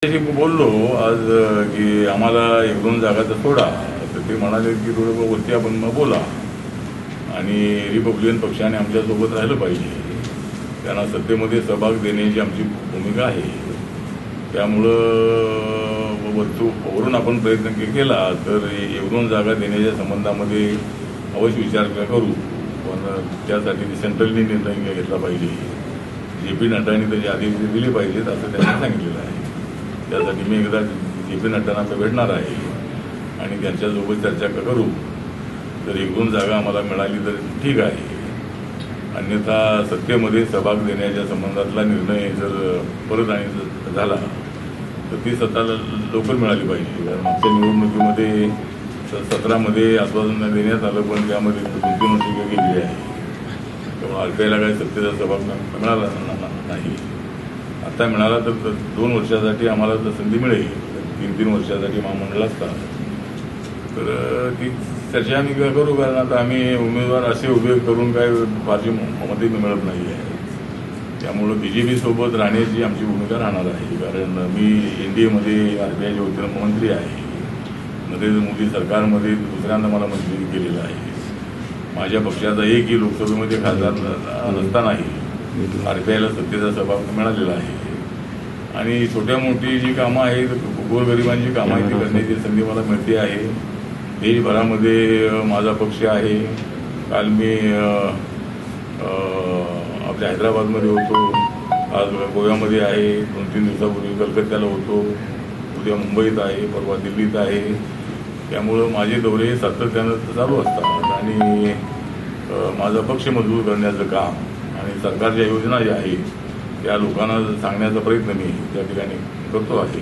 मी बोललो आज की आम्हाला एक दोन जागा तर सोडा, तर ते म्हणाले की थोडं वरती आपण मग बोला आणि रिपब्लिकन पक्षाने आमच्यासोबत राहिलं पाहिजे. त्यांना सत्तेमध्ये सहभाग देण्याची आमची भूमिका आहे. त्यामुळं वरून आपण प्रयत्न केला तर एक दोन जागा देण्याच्या संबंधामध्ये अवश्य विचार करू, पण त्यासाठी सेंट्रलनी निर्णय घेतला पाहिजे. जे.पी. नड्डांनी त्याचे आदेश दिले पाहिजेत असं त्यांनी सांगितलेलं आहे. त्यासाठी मी एकदा जे.पी. नड्डांना भेटणार आहे आणि त्यांच्यासोबत चर्चा करू. जर एक दोन जागा आम्हाला मिळाली तर ठीक आहे, अन्यथा सत्तेमध्ये सहभाग देण्याच्या संबंधातला निर्णय जर परत आणि झाला तर ती सत्ता लवकर मिळाली पाहिजे. कारण मागच्या निवडणुकीमध्ये 17मध्ये आश्वासन देण्यात आलं, पण त्यामध्ये 2-3 वर्ष गेली आहे. त्यामुळे RBIला काही सत्तेचा सहभाग मिळाला नाही. आता मिळाला तर 2 वर्षासाठी आम्हाला जर संधी मिळेल, 3-3 वर्षासाठी महामंडळ असतात तर ती चर्चा आम्ही करू. कारण आता आम्ही उमेदवार असे उभे करून काय फारशी मते मिळत नाही आहे. त्यामुळं BJP सोबत राहण्याची आमची भूमिका राहणार आहे. कारण मी NDAमध्ये RBIच्या वतीनं मंत्री आहे. नरेंद्र मोदी सरकारमध्ये दुसऱ्यांदा मला मंत्री केलेलं आहे. माझ्या पक्षाचा एकही लोकसभेमध्ये खासदार नसतानाही RBIला सत्तेचा सहभाग मिळालेला आहे आणि छोट्या मोठी जी कामं आहेत, गोरगरिबांची कामं आहेत, ती करण्याची संधी मला मिळते आहे. देशभरामध्ये माझा पक्ष आहे. काल मी आपल्या हैदराबादमध्ये होतो, आज गोव्यामध्ये आहे, 2-3 दिवसापूर्वी कलकत्त्याला होतो, उद्या मुंबईत आहे, परवा दिल्लीत आहे. त्यामुळं माझे दौरे सातत्यानं चालू असतात आणि माझा पक्ष मजबूत करण्याचं काम आणि सरकारच्या योजना ज्या आहेत त्या लोकांना सांगण्याचा प्रयत्न मी त्या ठिकाणी करतो आहे.